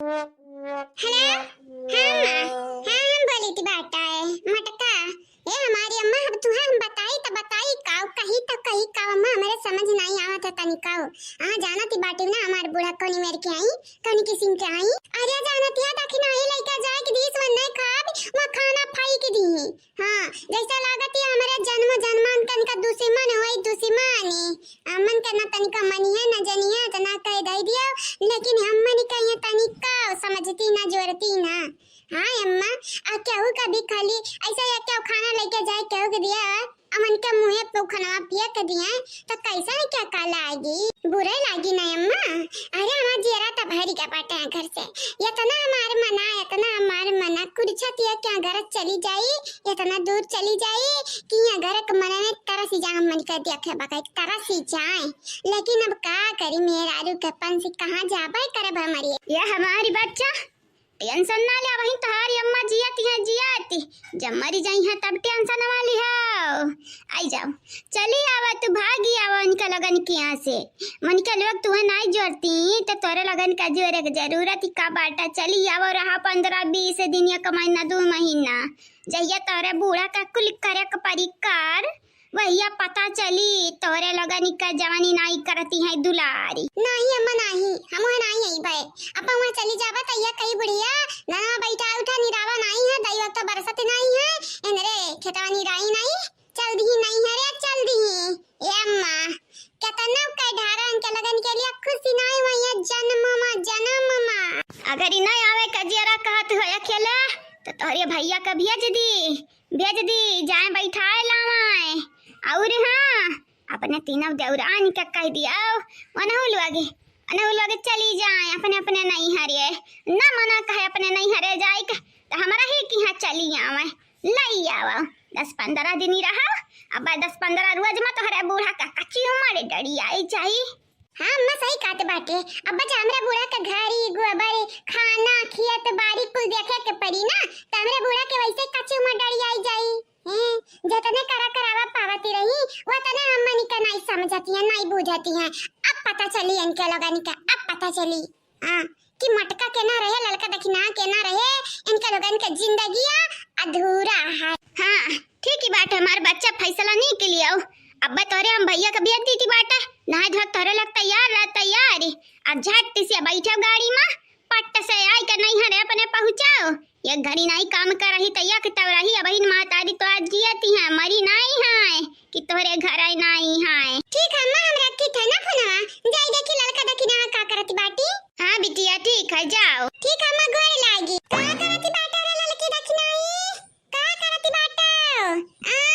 Hello. हाँ हाँ हम बोली थी बेटा है मटका ये हमारी अम्मा अब तू हम बताई काऊ कही तो कही काऊ अम्मा हमारे समझ नहीं आवत है तनी काऊ जाना थी बाटी ना हमारे बूढ़ा कोनी मेरे के आई कोनी किसिम के आई अरे जाना थी दखी ना ये लइका जाए कि दिस वन नहीं खाब वो खाना फाई के दी हां जैसा लागत है हमारे जन्म जन्मान तन का दुश्मन होई दुश्मनी अमन के ना तनी का मनी है ना जनी है तना कह दई दियो लेकिन हम मनी कहिए तनी का समझती ना जोरती ना। हाँ अम्मा आ केहू कभी खाली ऐसा या क्या खाना लेके जाए केहू के दिया अमन के मुंह पे खाना पिया के दिया तो कैसा है क्या काला आएगी बुरा लागी ना अम्मा। अरे हमार जीरा त भारी का पाटे है घर से ये तना हमारे मना कुछ या क्या घर चली जाई ये तना दूर चली जाई कि या घर के मना में तरस ही जा हम मन कर दिया खे बका तरस ही जाए लेकिन अब का करी मेरा आलू के पन से कहां जाबे करब हमारी ये हमारी बच्चा टेंशन ना ले वही तुम्हारी अम्मा जियाती जब मरी जाई है तब टेंशन वाली है आई जाओ चली आवा तू भागी आवा उनका लगन के यहाँ से मन के लोग तुम्हें नहीं जोड़ती तो तोरे लगन का जोरे की जरूरत ही का बाटा चली आवा रहा 15-20 दिन या कमाई ना 2 महीना जहिया तोरे बूढ़ा का कुल करे का परिकार वहिया पता चली तोरे लगन का जवानी नहीं करती है दुलारी नहीं अम्मा नहीं हम नहीं आई भाई अब वहां चली जाबा तैया कई बुढ़िया ना बैठा उठा निरावा नहीं है दई वक्त बरसत नहीं है एनरे खेतवा निराई नहीं चल दी नहीं है रे चल दी ए अम्मा कितना का ढारा इनके लगन के लिए खुशी नहीं हुई जन्म मां अगर ही नहीं आवे कजियरा कहत हो अकेले तो तोरे भैया का भेज दी जाए बैठाए लावाए और हाँ अपने तीनों देवरान का कह दिया अनहुल आगे चली जाए अपने नहीं हरे ना मना कहे अपने नहीं हरे जाए तो हमारा ही कि यहाँ चली आवे लई आवा 10-15 दिन ही रहा अब 10-15 रोज में तो हरे बूढ़ा का कच्ची उम्र डरी आई चाहिए। हाँ अम्मा सही कहते बाटे अब बच्चा हमरा बूढ़ा का घरी गोबर खाना खेत बाड़ी कुल देखे के पड़ी ना तो हमरा बूढ़ा के वैसे कच्ची उम्र डरी आई जाई जतने करावा पावती रही वो तना अम्मा निका नहीं समझती है नहीं बुझती है अब पता चली इनके लोगन का अब पता चली कि मटका के ना रहे लड़का दखिना के ना रहे इनके लोगन का जिंदगी अधूरा है। हाँ ठीक ही बात है हमारे बच्चा फैसला नहीं के लिए अब तोरे हम भैया का भेज दी थी बाटा नहा धो तोरे लग तैयार अब झट से बैठो गाड़ी में पट्ट से आई कर नहीं हरे अपने पहुंचाओ ये घड़ी नहीं काम कर रही तैया के तब रही अब इन मातारी तो आज जियती है मरी नहीं है कि तोरे घर आई नहीं है। ठीक है मां हम रखी थे ना फोनवा जाई देखी लड़का देखी ना का करती बाटी। हां बिटिया ठीक है जाओ ठीक है मां गोर लागी का करती बाटा रे लड़की देखी नहीं का करती बाटा ए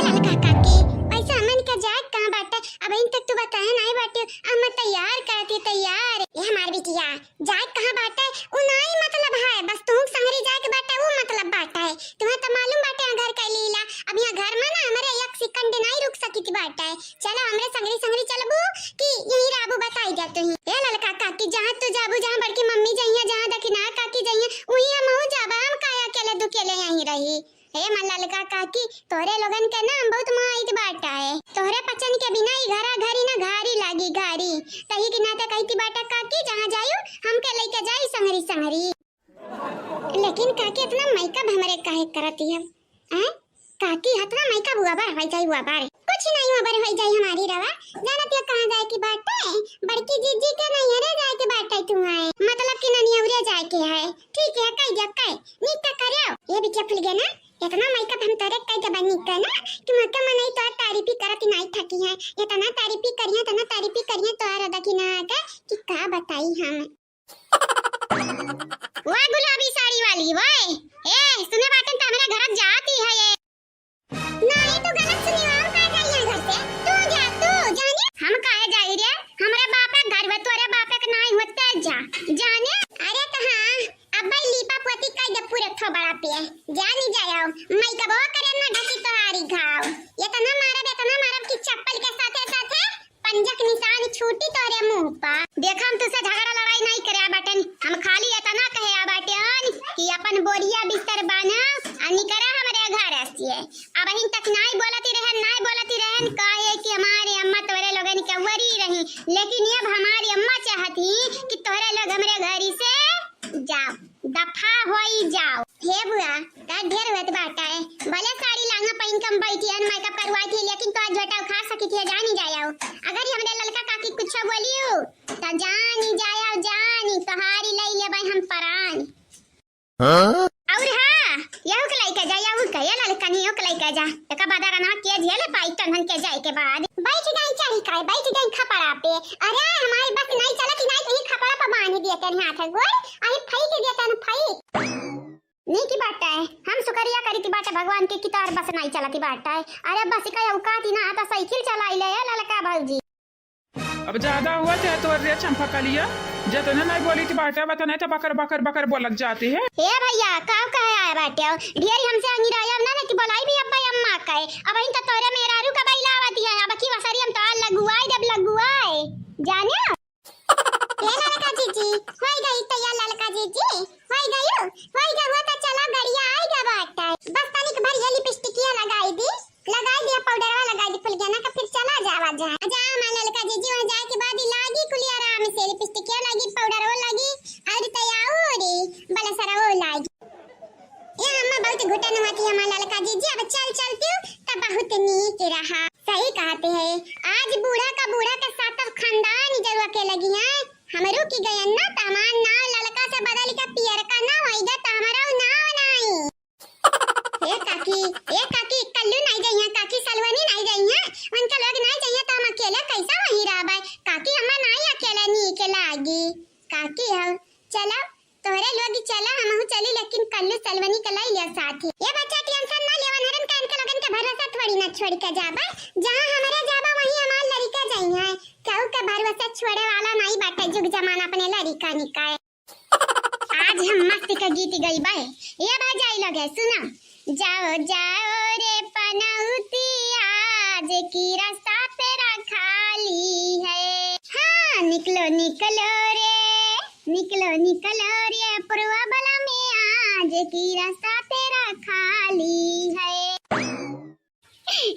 लड़का काकी पैसा मन का जाए कहां बाटा अब इन तक तो बताया नहीं बाटी हम तैयार करती तैयार ये हमारी बिटिया जाए कहां बाटा वो नहीं मतलब है बस तुम संगरी जाए के बाटा वो मतलब बाटा है तुम्हें तो मालूम बाटा घर का लीला अब यहाँ घर में ना हमारे एक सेकंड नहीं रुक सकी थी बाटा है चलो हमरे संगरी चलबू कि यही राबू बताई दे तू ए ललका काकी जहां तू जाबू जहां बड़की मम्मी जइया जहां दखिना काकी जइया वही हम हो जाबा हम काया अकेले दुकेले यहीं रही हे मल्लाल का काकी तोरे लोगन के नाम बहुत माइट बाटा है तोरे पचन के बिना ही घरी ना घारी लागी घारी तही की नाते कहती बाटा काकी जहां जायू हम के लेके जाई संगरी लेकिन काकी इतना मेकअप हमरे काहे करती है हैं काकी इतना मेकअप हुआ बार हो जाई कुछ नहीं हुआ बार हो जाई हमारी रवा जाना तो कहां जाए की बात है बड़की जीजी के नहीं रे जाए के बात है तुम्हारे मतलब कि ननी औरे जाए के है ठीक है कई नीता करियो ये भी क्या फुल गया ना इतना मेकअप हम तोरे कई जब नहीं करना कि मक्का मन नहीं तो तारीफ करत नहीं थकी है इतना तारीफ करिए तो आ रहा कि ना आगा कि का बताई हम वाह गुलाबी साड़ी वाली वाह ए सुने बाटन तो हमारे घर जाती है ये नहीं तो गलत सुनी हम का जाइए घर से तू जाने हम काहे जाई रे हमरे बाप के घर में तोरे बाप के नहीं होते जाने अरे तो हां अब भाई लीपा पोती का जब पूरे थो बड़ा पे जानी जाओ मैं कबो करे ना ढकी तोहारी घाव ये तना मारब की चप्पल के साथे पंजक निशान छूटी तोरे मुंह पर देख हम तुसे झगड़ा लड़ाई नहीं करे बाटन हम खाली इतना कहे आ बाटन कि अपन बोरिया बिस्तर बाना अनि करे हमरे घर आसी अब इन तक नहीं बोलती रहन काहे कि हमारे अम्मा तोरे लोगन के वरी रही लेकिन अब हमारी अम्मा चाहती कि तोरे लोग हमरे घरी से जाओ, दफा होई जाओ। हे बुआ का ढेर होत बाटा है, भले साड़ी लांगा पहन के हम बैठी हन मेकअप करवाई थी, लेकिन तो झोटा खा सकी थी जानी जाओ। अगर हमरे ललका काकी कुछ बोलियो तो जानी जाओ, जानी तोहारी लई ले भाई हम परान। और हां यहु के लइका जा, यहु के या ललका नहीं हो के लइका जा, एका बादारा ना के झेले पाई तनहन के जाए के बाद बैठ गई चाही काय, बैठ गई खपड़ा पे। अरे हमारी बस नहीं चलत नहीं तो ही खपड़ा पे बांध दिया तेरे हाथ गोल आई फई के दिया तन फई नहीं की बात है। हम शुक्रिया करी की बात है भगवान के कि तार बस नहीं चलती बात है। अरे बस का औकात ही ना आता, साइकिल चलाई ले ललका भौजी। अब ज्यादा हुआ थे तो रे चंपा का लिया जतने नहीं बोली थी बाटा बता तो बकर बकर बकर बोलक जाती है। हे भैया काव कहे आए बाटे ढेर हमसे अंगिराया ना कि बोलाई भी अब्बा अम्मा कहे। अब इन तो तोरे मेरारू का बैलावती है, अब की वसरी हम तो लगुआई जब लगुआई जाने ले ललका जीजी होई गई तैयार। ललका जीजी होई गई वो तो चला गड़िया आएगा बाटा, बस तनिक भर ये लिपस्टिकिया लगाई दिया पाउडर वाला लगाई दी फुल गया ना का फिर चला जावा जा मैं ललका जीजी वहां जाए के बाद लागी कुली आराम से लिपस्टिकिया लगी पाउडर वो लगी और तैयारी बला सारा वो लागी। ये अम्मा बहुत घुटन होती है हमारा ललका जीजी, अब चल चलती हूं तब बहुत नीक रहा। सही कहते हैं, आज बूढ़ा का साथ अब खानदान जरूर के लगी है। हमरो की गयन ना तमान नाव ललका से बदल के पियर का नाव होइगा त हमारा नाव नहीं। ए काकी कल्लू नहीं गई है, काकी सलवनी नहीं गई है, उनका लोग नहीं चाहिए तो हम अकेले कैसा वहीं रहबे। काकी अम्मा नहीं अकेले नहीं के लागी काकी हो चलो तोरे लोग चला हमहु चली, लेकिन कल्लू सलवनी के लाई लिया साथ ही। ये बच्चा टेंशन ना लेवन हरन कान के लगन के भरोसा थोड़ी ना छोड़ के जाबे, जहां हमारे जाबे वहीं हमार लड़का जाई है। केहू के भरोसा छोड़े वाला नहीं बाटे, जुग जमाना अपने लड़का निकाय। आज हम मस्त के गीत गई बे, ये बजाई लगे सुना। जाओ जाओ रे पनौती आज की रास्ता तेरा खाली है, हाँ निकलो निकलो रे पुरवा बला में आज की रास्ता तेरा खाली है।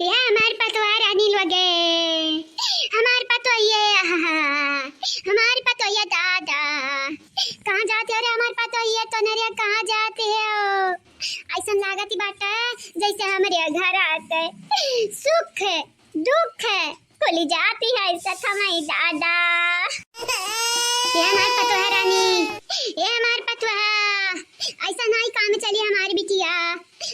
ये हमारे पतवार अनिल वगे हमारे पतोये दादा कहाँ जाते हो रे हमारे पतोये तो नरिया कहाँ जाते हो। ऐसा लागती बात है जैसे हमारे घर आते सुख दुख भूल जाती है सथमई दादा। ये हमारे पतोहा रानी, ये हमारे पतोहा ऐसा नहीं काम चली हमारी बिटिया,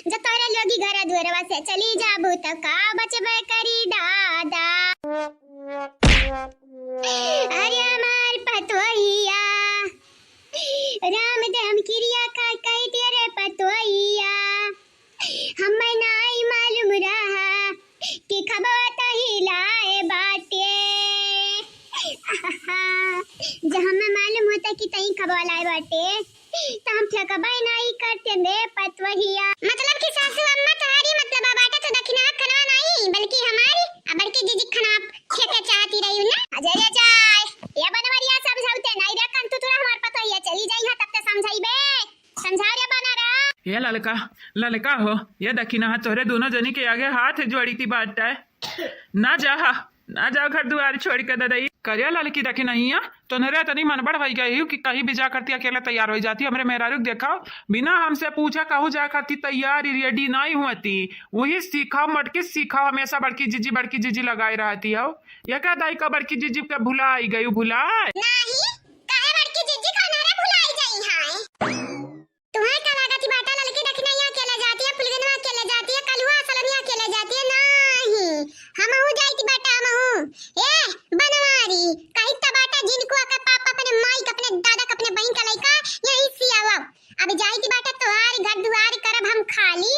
जब तोरे लोगी घर दुआरवा से चली जाबू तो का बचबे करी दादा। अरे हमार पतोहिया राम दम क्रिया का कही तेरे पतोहिया, हमें नहीं मालूम रहा कि खबर ही लाए बाटे। जब हमें मालूम होता कि तई खबर लाए बाटे तो हम ठकबाई नहीं करते बे पतोहिया। मतलब कि सासू अम्मा तुम्हारी मतलब बाटे तो दक्षिणा खना नहीं बल्कि हमारी बल्कि जीजी खना खेके चाहती रही ना। अजय जाय ये बनवरिया समझाउते नहीं रे कंतु तोरा हमार पतोहिया चली जाई है तब तक समझाइबे समझा रे बना रा। ये ललका हो ये दक्षिणा तोरे दोनों जनी के आगे हाथ जोड़ी थी बात है ना जा घर दुआर छोड़ के दे करिया ललकी दखी नहीं है तो नरे तनी मन बढ़ भाई गई कि कहीं भी जा करती अकेला तैयार हो जाती। हमरे मेहरारू देखा बिना हमसे पूछा कहूँ जा करती तैयार रेडी नहीं होती, वही सीखा मटके सीखा हमेशा बड़की जीजी लगाई रहती हो। ये क्या दाई का बड़की जीजी के भुलाई गई भुलाए नहीं काहे बड़की जीजी को नरे भुलाई गई है। तुम्हें का लागत बाटा ललकी दखी नहीं अकेला जाती है, पुलगनवा अकेला जाती है, कलुआ सलमिया अकेला जाती है। नहीं हमहु जाईती बाटा हमहु ए बनवारी कहीं तबाटा जिनको के पापा अपने माई के अपने दादा के अपने बहन का लइका यही सियावा। अब जाईती बाटा तोहार घर दुआर करब हम खाली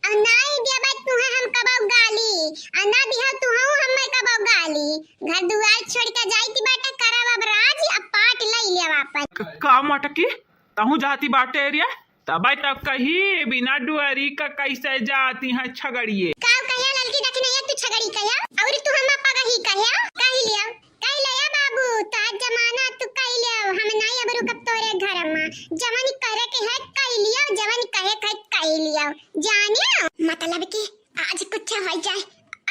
और नहीं देबे तुहे हम कबाऊ गाली और ना दिहा तुहु हम्मे कबाऊ गाली। घर दुआर छोड़ के जाईती बाटा करब अब राज अब पाट लई ले वापस का मटकी तहु जाती बाटे एरिया तब तक कहीं बिना डुअरी का कैसे जाती है छगड़िए का कहिया ललकी दखी नहीं तू छगड़ी कहिया और तू हम अपा कही कहिया कही लिया बाबू ताज जमाना तू कही लिया हम नहीं अब रुकब तोरे घर में जवानी करे के है कही लिया जवानी कहे कही लिया जानियो मतलब कि आज कुछ हो जाए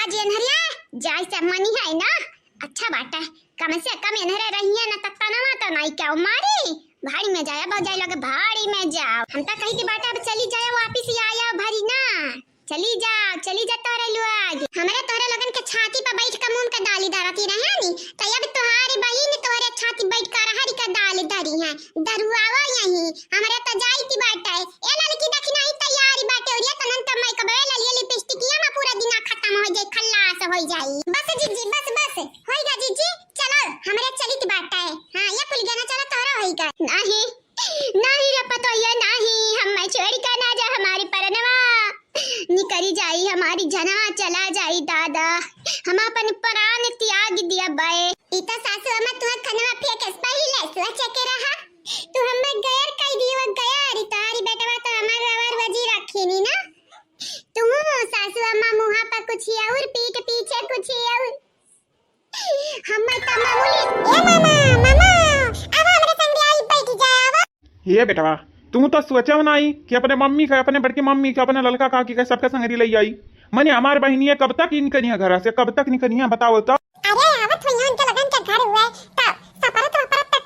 आज अनहरिया जाय से मनी है ना अच्छा बात है कम से कम एनहरे रहिए न तत्तनवा तो नहीं क्या मारी भाड़ी में जाया बजाई लगे भाड़ी में जाओ हम तो कहीं की बात अब चली जाए वापिस ही आया भरी ना चली जा तोरे लुआज हमारे तोरे लगन के छाती पे बैठ के मुंह के डाली धरती रहे नी तो अब तोहारी बहिन तोरे छाती बैठ कर हरी का डाल धरी है दरुआवा यही हमारे तो जाईती बाटे ए लड़की देखी नहीं तैयारी बाटे और ये तनन त मैं कबे ले लिपस्टिकिया में पूरा दिन खत्म हो जाई खल्लास हो जाई बस जीजी बस होइगा जीजी चलो हमारे चलित बाटे हां ये कुल गाना चला तोरा होइगा नहीं रे पतोया नहीं हम मैं छोड़ कर ना जा हमारी परनवा निकरी जाई हमारी जना चला जाई दादा हम अपन प्राण त्याग दिया बाए इता सासु अम्मा तू खनवा फेंक पहिले सोच के रहा तू हमें गैर कई दियो गया तारी बेटवा तो हमार रवर वजी रखी नी ना तू सासु अम्मा मुहा पर कुछ और पीठ पीछे कुछ और हम त मामूली ए मामा अब हमरे संग आई बैठ जावा ये बेटवा तू तो सोचा नहीं कि अपने मम्मी का अपने बड़की मम्मी का अपने लड़का काकी का सबके संग ले आई मने हमार बहनिया कब तक निकली है घर से कब तक निकली है बताओ तो अरे आवत होई उनके लगन के घर हुआ त सपरत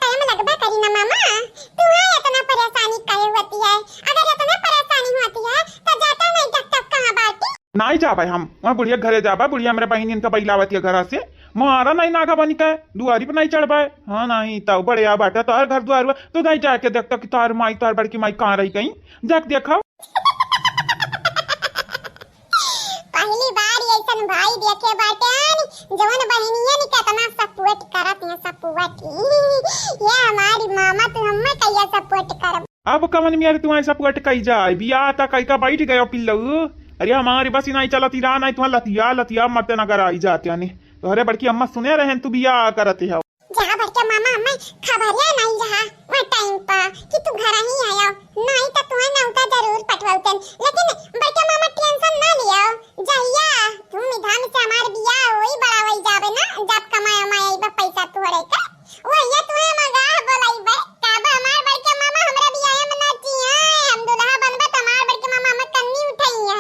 टाइम लगबे करी ना मामा तू है इतना परेशानी काहे होती है अगर इतना परेशानी होती है तो जाता नहीं तक कहां बाटी नहीं जा भाई हम वहां बुढ़िया घरे जाबा बुढ़िया मेरे बहनी इनका बैलावती है घर से मारा नहीं नागा बनी का दुआरी पर नहीं चढ़ पाए हाँ नहीं तब बड़े आ बाटा तार घर द्वार तो नहीं जाके देखता कि तार माई तार बड़की माई कहाँ रही कहीं जाके देखा पहली बार ऐसन भाई देखे बाटे जवन बहनिया नि कितना सपोर्ट करत है सपोर्ट ये हमारी मामा तो हमें कैया सपोर्ट करब अब कवन में तुम्हारे सपोर्ट कई जाए बिया ता कई का बैठ गयो पिल्लू अरे हमारी बस ही नहीं चलती रहा नहीं तुम्हारा लतिया मत नगर आई जाते नहीं तो अरे बड़की अम्मा सुने रहे तू बिया करते हो जहां बड़के मामा हमें खबरिया नहीं रहा वो टाइम पर कि तू घर ही आया नहीं तो तुम्हें नौता जरूर पटवाउतन लेकिन बड़के मामा टेंशन ना लियो जहिया तुम निधान से हमार बिया होई बड़ा होई जावे ना जब कमाया माई बा पैसा तोड़े का वो ये तुम्हें मगा बोलाई बे काबा हमार बड़के मामा हमरा बिया में ना जिया हम दुल्हा बनबे तो हमार बड़के मामा हमें कन्नी उठाई है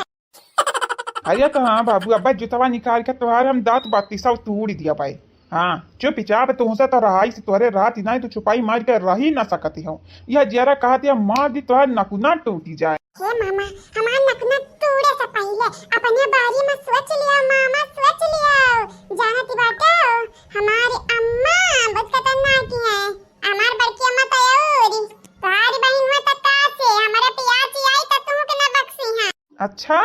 अरे तो हाँ बाबू अब्बा जुतवा निकाल के तुम्हारे हम दांत बाती सब तोड़ दिया भाई हाँ चुप चाप तुमसे तो रहाई से तुम्हारे रात ही नहीं तो छुपाई मार के रह ही ना सकती हूँ यह जरा कहती है मार दी तुम्हारे नकुना टूटी जाए हे मामा हमार नकुना टूटे से पहले अपने बारे में सोच लिया मामा सोच लिया जानती बाटे हमारी अम्मा बहुत खतरनाक है हमार बड़की अम्मा तो औरी तुम्हारी बहन में तो कासे हमारे पियाची आई तो तू के ना बख्शी है अच्छा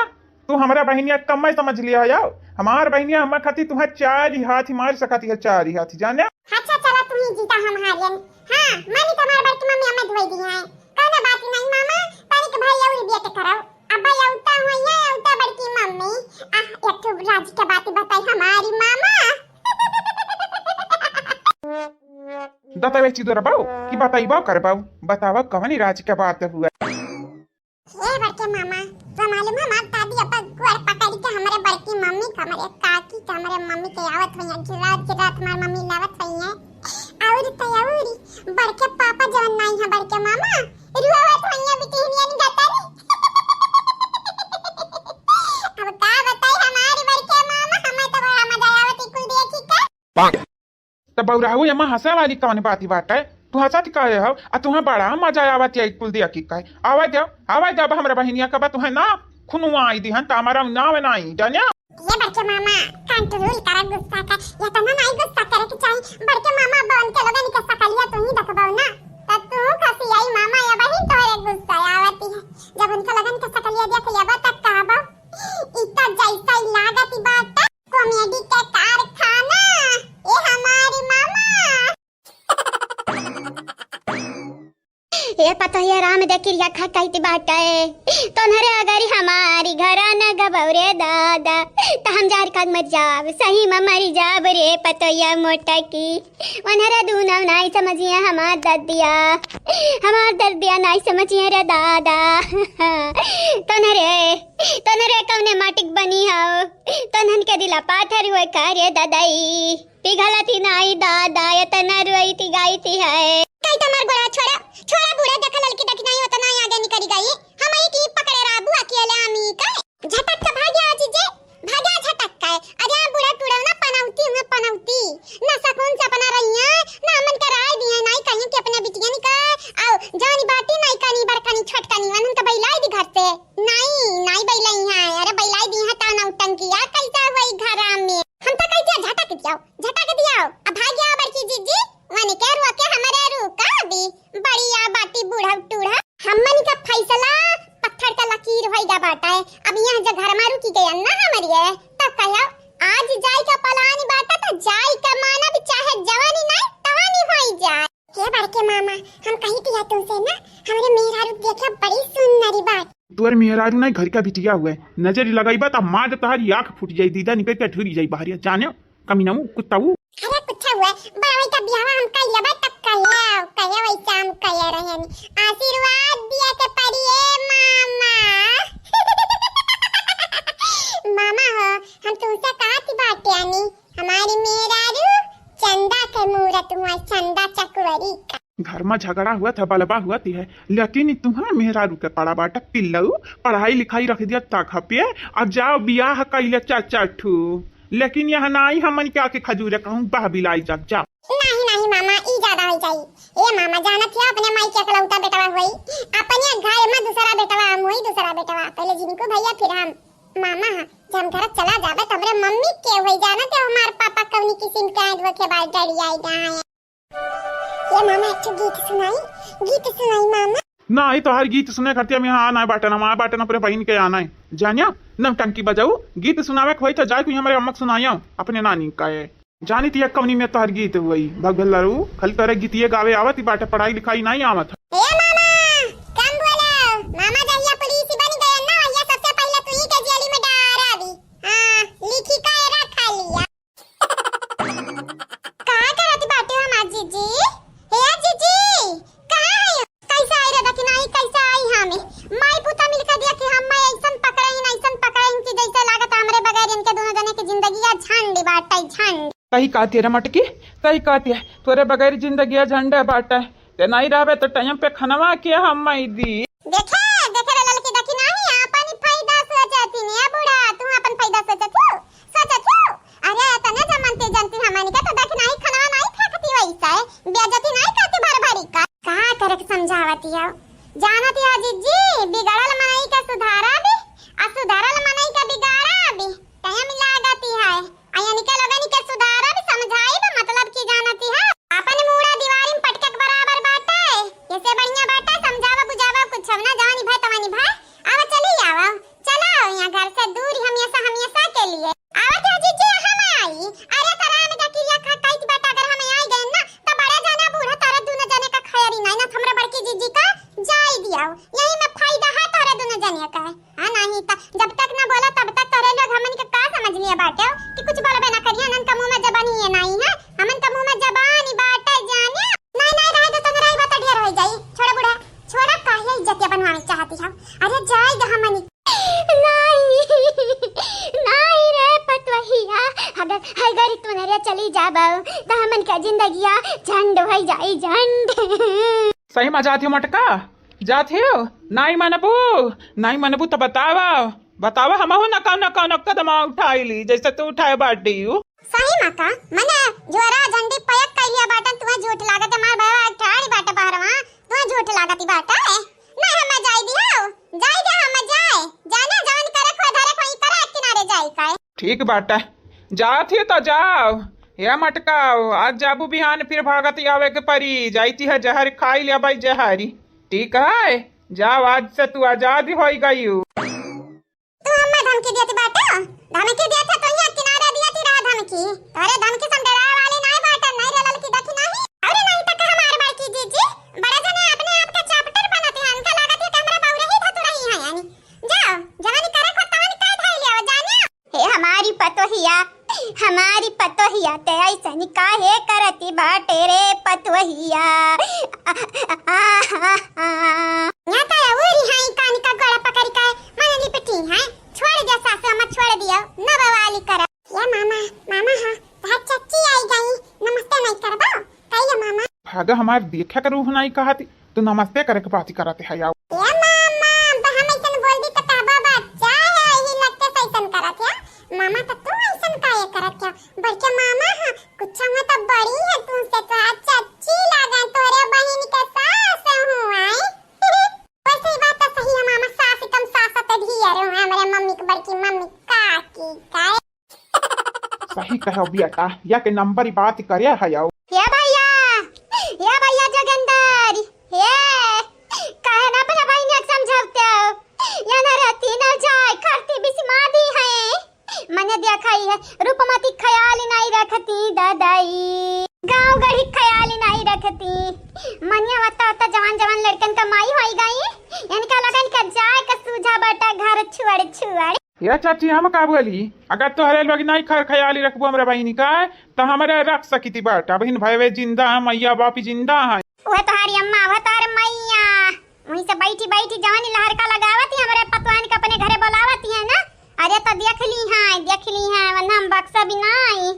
तू हमारा बहनिया कम समझ लिया यार हमार बहनिया हम खाती तुम्हें चार ही हाथ मार सकती है चार ही हाथ जाने अच्छा चला तू ही जीता हम हारियन हां मानी तुम्हार बड़की मम्मी हमें धोई दी है कहना बात नहीं मामा तारी के भाई और बेटे कराओ अब भाई औता हुआ है औता बड़की मम्मी एक तो राज के बात बताई हमारी मामा दतावे चिदोरा बाऊ की बताई बाऊ कर बाऊ बतावा कवनी राज के बात हुआ ये बड़के मामा तो मालूम है हमार दादी अब गोर पकड़ के हमारे बड़की मम्मी का हमारे काकी का हमारे मम्मी के आवत हुई जिरात हमारी मम्मी लावत हुई है और तयारी बड़के पापा जवन नहीं है बड़के मामा रुआवत हुई है बिटिनिया नि गतारी अब का बताई हमारी बड़के मामा हमें तो बड़ा मजा आवत कुल देखी का तो बौराहू यमा हंसा वाली कौन बाती बात है तू हंसत कहे हो आ तुम्हें बड़ा मजा आवत है कुल दिया की कहे आवाज जब हमरा बहनिया का तुम्हें ना खुनुआ आई दी हन त हमारा नाम नहीं जानिया ये बड़के मामा कंट्रोल करा गुस्सा का या तो ना नहीं गुस्सा करे के चाहिए बड़के मामा बन के लोगन के सकलिया तू ही देखबाऊ ना तब तू खसी आई मामा या बहन तोरे गुस्सा आवती है जब उनका लगन के सकलिया देख लिया तब कहबो इतना जैसा ही लागती बात कॉमेडी के कारखाना ये हमारी मामा ये पता है राम देखिया खटाई बात है तो नरे अगर हमारी घरा न गबौरे दादा तो हम जार कद मत जाब सही में मरी जाब रे पतोया मोटा की वनरे दूना नहीं समझिए हमार दर्दिया नहीं समझिए रे दादा तो नरे कौने माटिक बनी हो तो नन के दिला पाथर हुए कार्य दादाई पिघलती नहीं दादा ये तना रुई थी गाई थी है कई तमार गोड़ा छोड़ा बूढ़ा देखा लड़की देखी नहीं होता ना आगे निकली गई हम ही की पकड़े राबू अकेले आमी का झटक का भाग्या जीजे भाग्या झटक का अरे बूढ़ा टूड़ा ना पनौती न सकून से अपना रहिया फैसला पत्थर का लकीर होइगा बाटा है। अब यहाँ जो घर मारू की गया ना हमारी है तब कहो आज जाई का पलानी बाटा तो जाई का माना भी चाहे जवानी नहीं तवानी होई जाए के बड़के मामा हम कही थी तुमसे ना हमारे मेहरारू देखा बड़ी सुंदरी बात तुअर मेहरारू नहीं घर का बिटिया हुआ है नजर लगाई बात माँ तो तहारी आँख फूट जाई दीदा निकल के ठुरी जाई बाहर जाने कमीना कुत्ताऊ अरे कुछ हुआ बाबा का ब्याह हम कहिया बा तक कहिया वैसा हम कहिया रहे आशीर्वाद दिया के परिए मामा मामा हो हम तुमसे कहा थी बात यानी हमारी मेहरारू चंदा के मूरत हुआ चंदा चकवरी का घर में झगड़ा हुआ था बलबा हुआ थी है लेकिन तुम्हारा मेहरारू के पड़ा बाटा पिल्लू पढ़ाई लिखाई रख दिया ताखा पे अब जाओ बियाह कैले चाचा ठू लेकिन यहाँ नहीं हमन क्या के खजूर कहूँ बह बिलाई जब जाओ नहीं मामा ई ज्यादा हो जाई ए मामा जाना थी अपने माई के अकलौता बेटवा होई अपने घर में दूसरा बेटवा हम होई दूसरा बेटवा पहले जिनको भैया फिर हम मामा जब हम घर चला जाबे तमरे मम्मी के होई जाना ते हमार पापा कौनी किस्म के आदव के बाद डरी आई दा है ये मामा एक गीत सुनाई मामा ना ही तो हर गीत सुने करती हम यहाँ आना है बाटना माँ बाटना पूरे बहन के आना है जानिया न टंकी बजाऊ गीत सुनावे खोई तो जाए कोई हमारे अम्मक सुनाया अपने नानी का है जानी थी कवनी में तो हर गीत हुई भगभल्लारू खल तरह गीत ये गावे आवत बाटे पढ़ाई लिखाई नहीं आवत ए मामा कम बोलो मामा जहिया पुलिस बन गए ना या सबसे पहले तू ही के जेल में डाल अभी हां लिखी का रखा लिया कहां करती बाटे हम आज जीजी हे जीजी कहां है कैसा आई रे देखी नहीं कैसा आई हमें माई पुता मिलकर दिया कि हम मैं ऐसन पकड़े कि जैसे लागत हमरे बगैर इनके दोनों जने की जिंदगी या झंडी बाटा झंड कही कहती है मटकी कही कहती है तोरे बगैर जिंदगी झंडा बाटा है ते नहीं रहबे तो टाइम पे खनवा किया हम मई दी देखे रे लड़की देखी नहीं अपन फायदा सोचती नहीं बूढ़ा तू अपन फायदा सोचत अरे तने जमनते जानती हमनी का तो देखी नहीं खनवा नहीं खाती वैसा है बेइज्जती नहीं करती भर भरी का कहां करे समझावती है जानती है जीजी बिगड़ल मनई का सुधारा भी असुधारल मनई का बिगाड़ा भी टाइम लागती है आया निकल लगनी के सुधारा भी समझाई बा मतलब की जानती है अपन मूड़ा दीवारी में पटके के बराबर बाटे ऐसे बढ़िया बाटे समझावा बुझावा कुछ ना जानी भाई तवानी भाई आवा चली आवा चलो यहां घर से दूर हमेशा के लिए आवा तो जीजी हम आई अरे तरा में दकिया खा काई बात अगर हम आई गए ना तो बड़ा जाना बूढ़ा तारा दोनों जने का खैरी नहीं ना हमरा बड़की जीजी का जाई दियाओ यही में फायदा है तारा दोनों जने का हां नहीं तो जब तक ना बोला तब तक तोरे लोग हमन के का समझ लिया बाटे कि कुछ बोलबे ना करिए नन का मुंह में जबान ही नहीं है हमन का मुंह में जबान ही बाटे जाने नहीं रहे तो तोरा ही बात ढेर हो जाई छोड़ा बूढ़ा छोड़ा काहे इज्जत बनवाने चाहती है अरे जाए द हमनी नहीं रे पतवहिया अगर तू नरे चली जाबो तो हमन का जिंदगिया झंड हो जाई झंड सही में जाती हो मटका जाती हो नहीं मनबू तो बतावा हम हो न कौन कदम उठाई ली जैसे तू उठाए बाटी सही माका मने जोरा झंडी पयक कइलिया बाटन तुहा झूठ लागत मार बाबा ठाड़ी बाटा बाहरवा तुहा झूठ लागती बाटा ना हम जाई दियो जाई दे हम जाए जाना जवन करे खो धरे कोई करे किनारे जाई काए ठीक बाटा जाती तो जाओ या मटका आज जाबू बिहान फिर भागत आवे के परी जाती है जहर खाई लिया भाई जहरी ठीक है जाओ आज से तू आजाद हो गई तू हमें धमकी देती बाटा धमकी देता तो यहाँ किनारे दिया ती रहा धमकी अरे धमकी सम डरा वाले नहीं बाटा नहीं रे लड़की देखी नहीं अरे नहीं तक हमारे बड़की जीजी बड़ा जने अपने आप का चैप्टर बनाते हैं उनका लागत है कैमरा बाउरे ही धतु रही है यानी जाओ जवानी करे को तवानी काय धाई लिया जाने हे हमारी पतोहिया ते ऐसा काहे करती बाटे रे पतोहिया या तो उरी हाई कानी का गला पकड़ के मन लिपटी है छोड़ दे सासू मत छोड़ दियो न बवाली कर या मामा हां बहुत चच्ची आई गई नमस्ते नहीं करबो कहिए मामा भागा हमार देखा कर रूह नहीं कहती तो नमस्ते करे के बात कराते है यार या मामा हम ऐसन बोल दी तो कहबा बच्चा है ही लगते सैसन करत है मामा तो तू ऐसन काहे करत है बड़के मामा हां कुछ में तो बड़ी है तुमसे तो चच्ची लगा तोरे बहन के सास हूं आई वैसे ही बात तो सही है मामा सास कम सास तो भी है हमारे मम्मी की बड़की मम्मी काकी काय सही कहो बेटा या के नंबर ही बात करे है यार या भैया जोगिंदर ये काहे ना अपने बहन के समझा देखती मनिया वत्ता जवान जवान लड़कन का माई होई गई इनका लगन का जाए का सूझा बेटा घर छुअड़ छुअड़। ये चाची हम का बोली अगर तोहरे लोग नहीं खर ख्याली रखबो हमरा बहिनी का तो हमारे रख सकीती बाटा बहन भाई जिंदा है मैया बापी जिंदा है। वह तुम्हारी अम्मा वह तार मैया वहीं से बैठी बैठी जवानी लहर का लगावती हमारे पतवान के अपने घरे बुलावती है ना। अरे तो देख ली है वरना हम बक्सा भी नहीं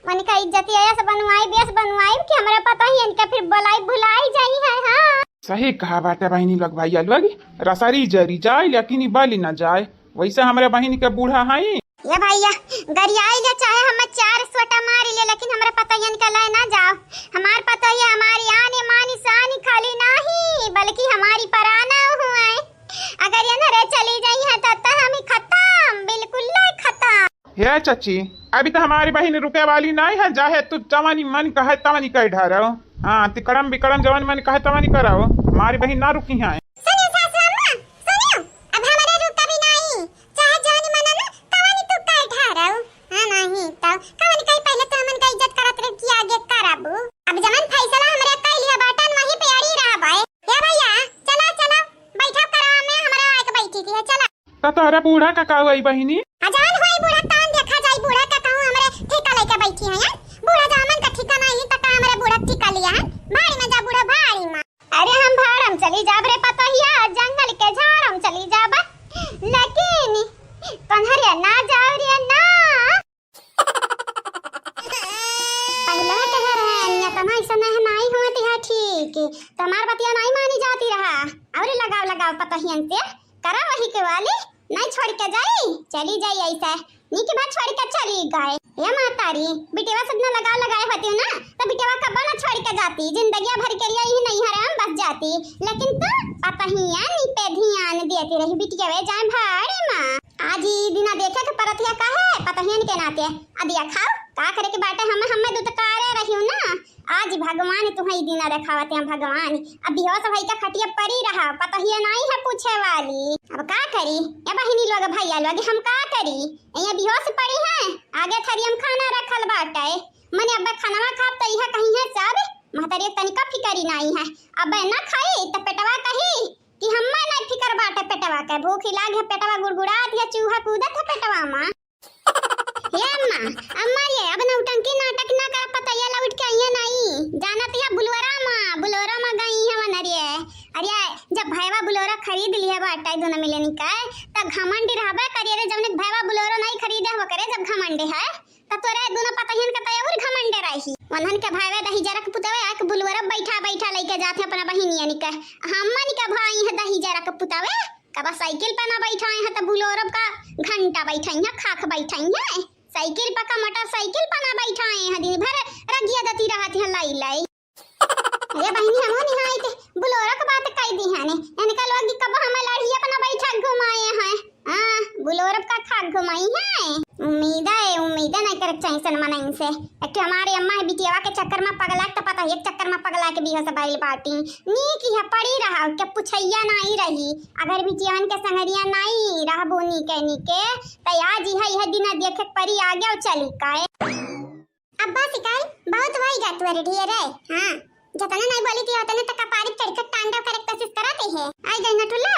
मन का इज्जत ऐसे बनवाई बेस बनवाई कि हमारे पता ही इनका फिर बुलाई भुलाई जाई है। हाँ सही कहा बाटा बहनी लोग भैया लोग रसारी जरी जाए लेकिन बाली ना जाए वैसे हमारे बहन के बूढ़ा है ये भैया गरियाई ले चाहे हम 4 सोटा मारी ले लेकिन हमारे पता ही इनका लाए ना जाओ। हमार पता ही हमारी आने मानी सानी खाली नहीं बल्कि हमारी पराना हुआ है। अगर ये न रे चली जाई है तो हम ही खत्म बिल्कुल खत्म। हे चाची अभी तो हमारी बहन रुके वाली नहीं है जाहे तू जवानी मन कहे तवानी कह ढारो। हाँ तिकड़म बिकड़म जवानी मन कहे तवानी कराओ हमारी बहन ना रुकी है। तोहरा बूढ़ा का का हुई बहिनी अजान होई बूढ़ा तान देखा जाई बूढ़ा का कहूं हमरे ठेका लेके बैठी है यार बूढ़ा जामन का ठेका नहीं त का हमरे बूढ़ा ठेका लिया है भाड़ी में जा बूढ़ा भाड़ी में। अरे हम भाड़म चली जाब रे पता हिया जंगल के झाड़म चली जाब लेकिन कन्हरिया ना जाओ रे ना पहले कह रहे हैं तना ऐसा नहीं होती है ठीक तुम्हार बतिया नहीं मानी जाती रहा और लगाओ पता ही से करा वही के वाली नहीं छोड़ के जाई चली जाई ऐसा नी की बात छोड़ के चली गए ये मातारी बिटेवा सदना लगाए होती हो ना तो बिटेवा कब ना छोड़ के जाती जिंदगी भर के लिए ही नहीं हराम बस जाती लेकिन तो पता ही है नी पे ध्यान देती रही बिटिया वे जाए भाड़े मां आज ही दिना देखे के परतिया का है पता ही के नाते अदिया खाओ का करे के बाटे हम दूत कारे रही हूं ना आज भगवान तुम्हें दिना रखावते हैं भगवान अब बेहोश भाई का खटिया पड़ी रहा पता ही नहीं है पूछे वाली अब का करी ये बहिनी लोग भैया लोग हम का करी ये बेहोश पड़ी है आगे थरी हम खाना रखल बाटे मने अब खाना खाब त इहा कहीं है सब महतरी तनिका फिकरी नहीं है अब ना खाई त पेटवा कही कि हम्मा नहीं फिकर बाटे पेटवा के भूख लागे पेटवा गुड़गुड़ात या चूहा कूदत है पेटवा मां ये अम्मा ये अब नौटंकी नाटक ना कर पता ये लौट के आइए नहीं जानत है बुलोरा में गई है वनरिए। अरे जब भैवा बुलोरा खरीद लिया बाटा दोनों मिलनी का तब घमंडी रहबे करिए रे जब भैवा बुलोरा नहीं खरीदे हो करे जब घमंडी है तब तोरा दोनों पता ही का और घमंडे रही वनहन के भैवा दही जरा के पुतावे आ के बुलोरा बैठा लेके जाते अपना बहिनिया निका हमन के भाई है दही जरा के पुतावे कबा साइकिल पे ना बैठाए है तो बुलोरा का घंटा बैठाई है खाख बैठाई है साइकिल पका मोटरसाइकिल पर ना बैठाए हैं दिन भर रगिया दती रहत है लाई अरे बहनी हम नहीं हाई थे बुलोरा का बात कह दी है ने इनका लोग कब हम लड़िया पर ना बैठा घुमाए हैं हां बुलोरा का खाक घुमाई है उम्मीद नहीं कर चाहिए सनमन इनसे एक हमारे अम्मा है बिटियावा के चक्कर में पगला तो पता एक चक्कर में पगला के बिहा से बाइल पार्टी नी की है पड़ी रहा के पुछैया नहीं रही अगर बिटियावन के संगरिया नहीं रह बोनी कहनी के त आज है दिन देखे परी आ गया चली काए अब्बा सिकाई बहुत वही गात रे ढेर है। हां जतना नहीं बोली थी उतने तक पारी चढ़कर तांडव करे कोशिश कराते हैं आई गई नटुलो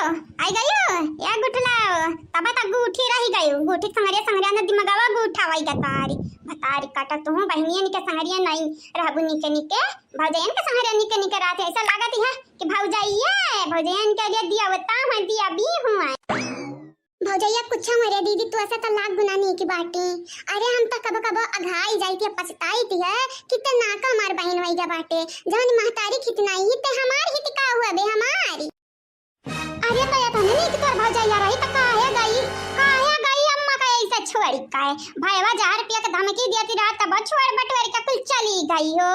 आई गयो या गुठलाओ तब तक गुठी रही गयो गुठी संगरिया न दिमागवा गुठावाई गतारी बतारी काटा तो हूं बहनिया निके संगरिया नहीं रहबू निके भौजयन के संगरिया निके रात ऐसा लागत है कि भौजयन के लिए दिया बता है दिया भी हुआ भौजैया कुछ मरे दीदी तू ऐसा तो लाख गुना नहीं की बाटी अरे हम तो कबो अघाई जाई थी पछताई थी है कितना का हमार बहन वही जा बाटे जवन महतारी खितना ही ते हमार हित का हुआ बे हमारी अरे तो ये तो नहीं कि तोर भौजैया रही तो काहे गई अम्मा का ऐसा छोड़ी काहे भाईवा 1000 रुपया का धमकी देती रात तब छोड़ बटवर का कुल चली गई हो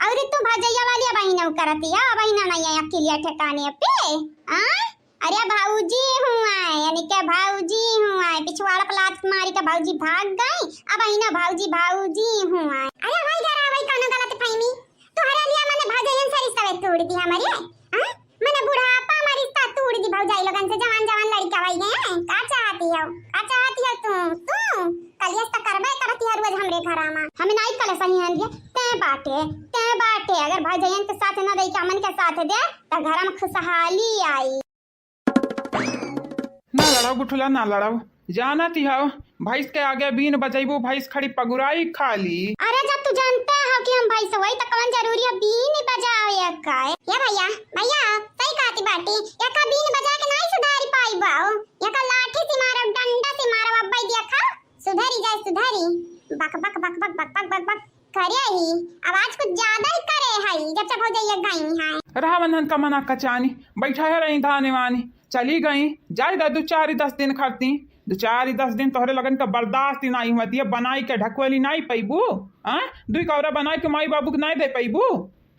और तू भौजैया वाली बहन करती है बहन नहीं है अकेले ठिकाने पे हां अरे भाऊजी हुआ यानी क्या भाऊजी हुआ पिछवाड़ा पलात मारी का भाऊजी भाग गई अब आईना भाऊजी हुआ अरे भाई जरा भाई कोनो गलत फहमी तोहरे लिया मैंने भाजयन से रिश्ता तोड़ दी हमारे हां मैंने बुढ़ापा हमारी रिश्ता तोड़ दी भाऊजाई लोगन से जवान लड़का भाई गए का चाहती हो तू कलियस त करबे करती है रोज हमरे घरा में हमें नहीं कले सही है ते बाटे है अगर भाई जयन के साथ न रही के अमन के साथ दे तो घर में खुशहाली आई। ना लड़ाओ बुठुला ना लड़ाओ, जाना ती हो भैंस के आगे बीन बजेबू भैंस खड़ी पगुराई खाली। अरे जब तू जानता है कि हम भाई से वही तो कौन जरूरी है बीन बजाओ या काय या भैया भैया सही कहती बाटी या का बीन बजा के नहीं सुधारी पाई बाओ या का लाठी से मारो डंडा से मारो अब्बा देखा सुधारी जाए सुधारी बक बक बक बक बक बक बक बक करे ही आवाज कुछ ज्यादा ही करे है जब तक हो जाइए गई है रावण का मना कचानी बैठा है रही धाने वानी चली गई जाए दो 4-10 दिन खरती 2-4-10 दिन तोहरे लगन का बर्दाश्त ही नहीं हुआ बनाई के ढकवली नहीं पैबू हाँ 2 कौरा बनाई के माई बाबू के नहीं दे पैबू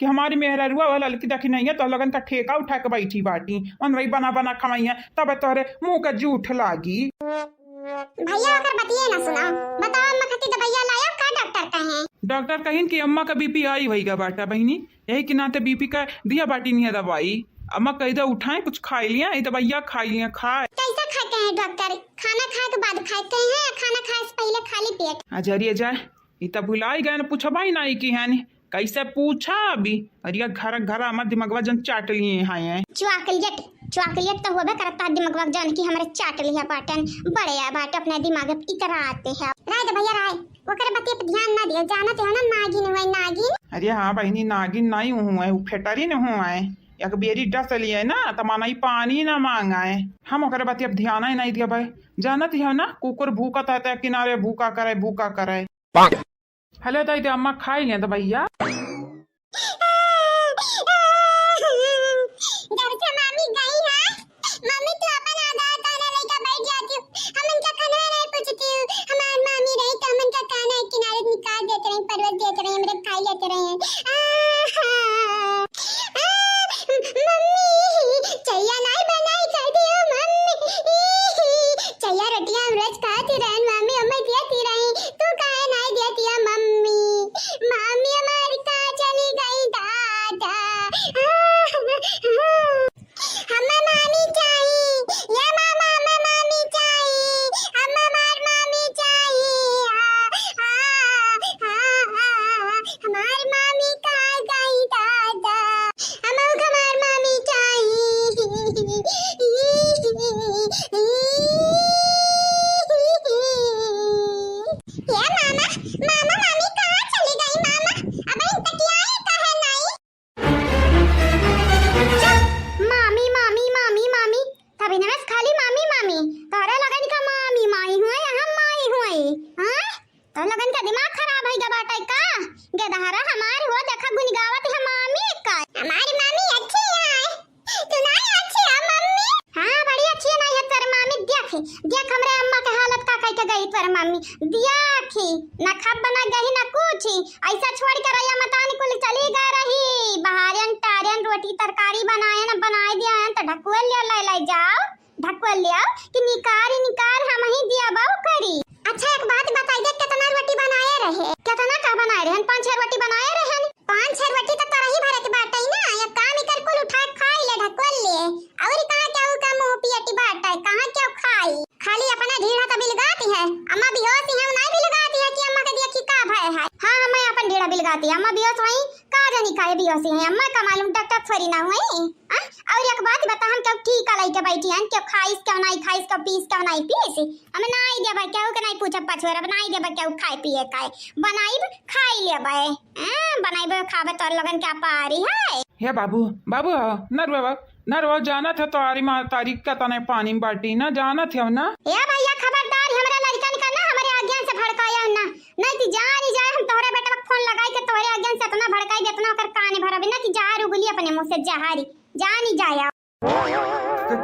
कि हमारी मेहरुआ वाला लड़की देखी नहीं है तो लगन का ठेका उठा के बैठी बाटी मन वही बना बना खमाई है तब तोहरे मुंह का जूठ लागी। भैया अगर बतिए ना सुना बताओ अम्मा खाती तो भैया लाया का डॉक्टर कहे डॉक्टर कहीं कि अम्मा का बीपी आई वही का बाटा बहनी यही कि नाते बीपी का दिया बाटी नहीं है दवाई अम्मा कही दे उठाए कुछ खाई लिया दवाइया खाई लिया खाए कैसा खाते हैं डॉक्टर खाना खाए के बाद खाते हैं या खाना खाए से पहले खाली पेट अजरिए जाए ये तो भुलाई गए ना पूछबा ही नहीं की है कैसे पूछा अभी अरिया घर घर हमारे दिमागवा जन चाट लिए हैं चॉकलेट तो होबे करता दिमागवा जन की हमारे चाट लिया बाटन बड़े आ बाट अपने दिमाग पे इतरा आते हैं राय दे भैया राय ओकरे बतिया पे ध्यान ना दियो जानत हो ना नागिन हुई नागिन। अरे हाँ बहनी नागिन नहीं हूँ है फेटरी न हुआ है एक बेरी डस लिए ना तो माना पानी ना मांगा है हम ओकरे बतिया पे ध्यान ही नहीं दिया भाई जानत ही हो ना कुकुर भूखा था किनारे भूखा करे हेलो ताई ते अम्मा खाई लिया तो भैया घर से मामी गई है मम्मी तो अपन आधा ताना लेकर बैठ जाती हम इनका खाना नहीं पूछती हमारी मामी रही तो हम इनका खाना किनारे निकाल देते रहे परवत देते रहे मेरे खाई लेते रहे मम्मी चैया नहीं बनाई कर दियो मम्मी चैया रोटियां रोज खाती रहे मम्मी अम्मा देती रही तू काहे नहीं देती है मम्मी मम्मी हमारी कहाँ चली गई दादा हमें मामी चाहिए ये मामा हमें मामी चाहिए हमें मामी चाहिए हमारी मामी कहाँ गई दादा हमें हमारी मामी चाहिए ये मामा मामा मामी कहाँ चली गई मामा अब इन तकिया ही कहे नहीं मामी मामी मामी मामी तभी नमस खाली मामी मामी तोरे लगन का मामी माई हुए हम माई हुए हां तो लगन का दिमाग खराब है गबाटा का गदहरा हमार हो देखा गुनगावत है मामी का हमारी मामी अच्छी है तू नहीं अच्छी है मम्मी हां बड़ी अच्छी है नहीं तेरे मामी देख हमरे अम्मा के हालत का कह के गई तेरे मामी देखी ना खब बना गई ना कुछ ऐसा छोड़ कर रैया मतानी कुल चली गई रही बहारन टारन रोटी तरकारी बनाए ना बनाए दिया तो ढकवल ले जाओ ढकवल ले आओ कि निकार हम ही दिया बाऊ करी। अच्छा एक बात बताई दे कितना रोटी बनाए रहे कितना का बनाए रहे 5-6 रोटी बनाए रहे 5-6 रोटी तो तरही भरे के बात है ना या काम कर कुल उठा खाई ले ढकवल ले और कहां क्या का मुंह पियटी बात है कहां क्या खाई खाली अपना ढीढ़ा तो बिलगाती है अम्मा बिहोश ही हम नहीं बिलगाती है कि अम्मा के देखी का भय है हां मैं अपन ढीढ़ा बिलगाती है अम्मा बिहोश वही का जानी काहे बिहोश है अम्मा का मालूम डॉक्टर थोड़ी ना हुई और एक बात बता हम क्यों ठीक लाई के बैठी हैं क्यों खाइस क्यों नहीं खाइस क्यों पीस क्यों नहीं पीस हमें नहीं देबा क्यों के नहीं पूछब पछोरा नहीं देबा क्यों खाए पिए काय बनाई खाई लेबे बनाई खाबे तो लगन क्या पारी है हे बाबू बाबू नरवा जाना था तो आरी माँ तारीख का तने पानी में बाटी ना जाना थे ना या भैया खबरदार हमरा लड़का निकलना हमारे आज्ञा से भड़काया ना नहीं कि जा नहीं जाए हम तोहरे बेटा को फोन लगाई के तोहरे आज्ञा से इतना भड़काई इतना कर काने भरा बिना कि जहार उगली अपने मुंह से जहारी जा नहीं जाया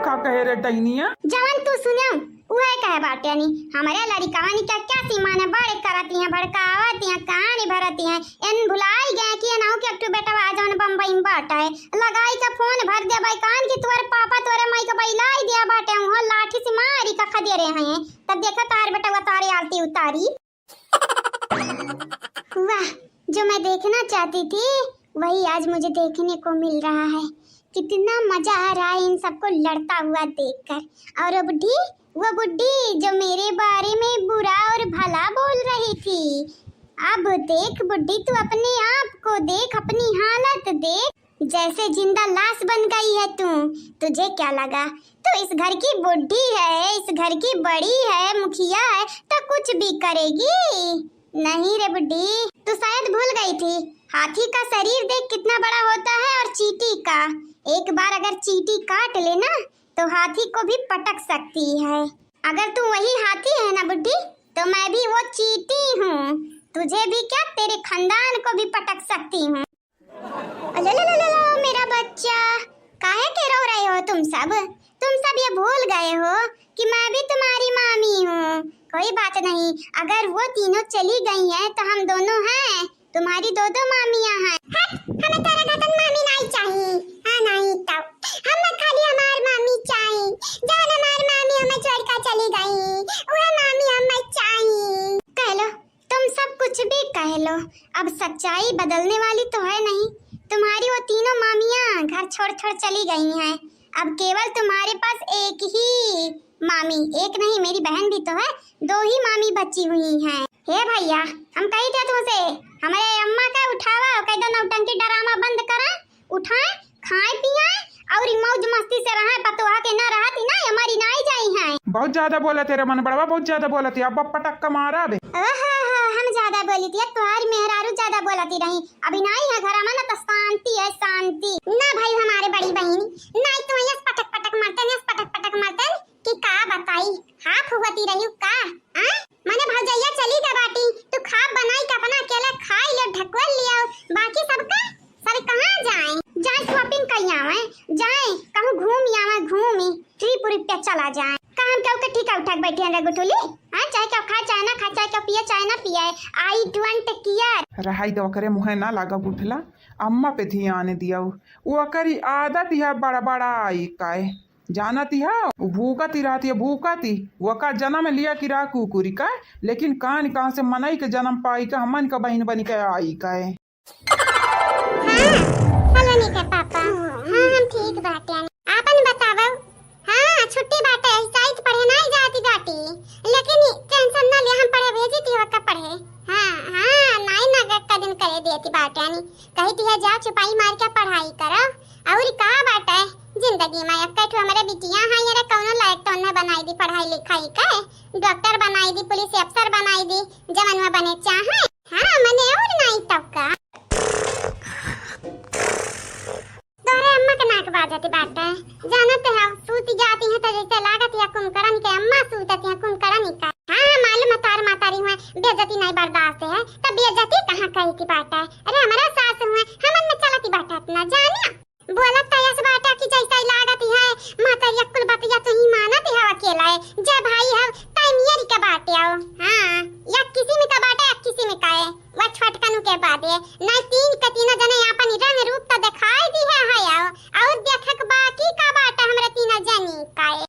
का कहे रे डैनिया जवन तू सुनियो उहे कहे बाटे नी हमारे लड़ी कहानी क्या सीमा ने बड़े करती हैं भड़कावती हैं कहानी भरती हैं इन भुलाई गए कि ना कि एकटू बेटा आ जवन बम्बई में बाटा है लगाई का फोन भर दे भाई कान की तोरे पापा तोरे माई का बैलाई दिया बाटे हो लाठी से मारी का खदे रहे हैं तब देखा तार बेटा तारे आरती उतारी वाह जो मैं देखना चाहती थी वही आज मुझे देखने को मिल रहा है कितना मजा आ रहा है इन सबको लड़ता हुआ देखकर और वो बुड्ढी जो मेरे बारे में बुरा और भला बोल रही थी अब देख बुड्ढी, तू अपने आप को देख, अपनी हालत देख, जैसे जिंदा लाश बन गई है तू। तुझे क्या लगा तो इस घर की बुड्ढी है, इस घर की बड़ी है, मुखिया है, तो कुछ भी करेगी? नहीं रे बुड्ढी, तू शायद भूल गई थी, हाथी का शरीर देख कितना बड़ा होता है और चींटी का। एक बार अगर चींटी काट ले ना तो हाथी को भी पटक सकती है। अगर तू वही हाथी है ना बुड्ढी, तो मैं भी वो चींटी हूँ। तुझे भी क्या, तेरे खानदान को भी पटक सकती हूँ। मेरा बच्चा, काहे के रो रहे हो तुम सब? तुम सब ये भूल गए हो कि मैं भी तुम्हारी मामी हूँ। कोई बात नहीं, अगर वो तीनों चली गई हैं तो हम दोनों हैं, तुम्हारी दो मामियाँ हैं। हमें तेरा गतन मामी नहीं चाहिए। हाँ नहीं तो हमें खाली हमारी मामी चाहिए। जान हमारी मामी हमें छोड़कर चली गई, वह मामी हमें चाहिए। कह लो, तुम सब कुछ भी कह लो, अब सच्चाई बदलने वाली तो है नहीं। तुम्हारी वो तीनों मामियाँ घर छोड़ चली गई हैं। अब केवल तुम्हारे पास एक ही मामी, एक नहीं मेरी बहन भी तो है, 2 ही मामी बची हुई हैं। हे भैया, हम कही थे तुमसे हमारे अम्मा का उठावा, कह दो नौटंकी ड्रामा बंद करा, उठाए खाए पिए और मौज मस्ती से रहे, पतोहा के ना रहती ना हमारी नाई जाई हैं। बहुत ज्यादा बोला तेरा मन बड़वा, बहुत ज्यादा बोला थी। अब पटक मारा बे। हम ज्यादा बोली थी, तुम्हारी मेहरारू ज्यादा बोलती रही। अभी नहीं है घर में ना तो शांति है, शांति ना भाई। हमारे बड़ी बहनी नहीं तो यस पटक पटक मारते कि का बताई हाफ हुआती रही का। माने भौजैया चली गई बाटी, तू खा बनाई का अपना अकेला खाई ले, ढकवल लिया, बाकी सबका सब कहां जाए? जाए शॉपिंग कहीं आवे, जाए कहूं घूम आवे, घूमी त्रिपुरी पे चला जाए। काम क्यों के ठीक उठक बैठे हैं गुटुली? हां, चाय क्या खा, चाय ना खा, चाय क्या पिए, चाय ना पिए। I don't care. रहाई दो करे मुहे ना लागा उठला, अम्मा पे ध्यान दिया। वो करी आदत है बड़ा बड़ा आई काए जानती है, भूखती रहती है, भूखती वो का जन्म लिया कि रा कुकुरी का, लेकिन कान कहाँ से मनई के जन्म पाई का, हमन का बहन बनी के आई का है। हेलो निका पापा। हां हम ठीक बाटे, आपन बतावो। हां छुट्टी बाटे, साइड पढ़े नहीं जाती बाटी, लेकिन टेंशन ना ले, हम पढ़े भेजी थी वका पढ़े। हां नहीं ना गट्टा दिन करे देती बाटे, कही थी जा चुपाई मार के पढ़ाई करो। और का बाटे जिंदगी में एक तो हमारे बिटिया है, ये कौनो लायक तो न बनाई दी पढ़ाई लिखाई का, डॉक्टर बनाई दी, पुलिस अफसर बनाई दी, जवानवा बने चाहे। हां मने और नहीं तब का तोरे अम्मा के नाक बाजती बाटे, जानते हो सूती जाती है तो जैसे लागत या कुमकरण के अम्मा सूतती है कुमकरण का। हां मालूम मातारी हुए बेइज्जती नहीं बर्दाश्त है, तब बेइज्जती कहां कही की बात है। अरे हमारा सास हुए हमन में चलती बात इतना जानिया बोलत तयस बाटा की जैसा लागत है, मातारी अक्ल बतिया तो ही मानत है अकेला है, जे भाई है टाइमियर का बाटे आओ। हां या किसी में का बाटे या किसी में का है, वो छटकनु के बाद है ना, तीन का तीनों जने अपन रंग रूप तो दिखाई दी है आओ, और देखक बाकी का बाटे हमरा तीनों जनी का है।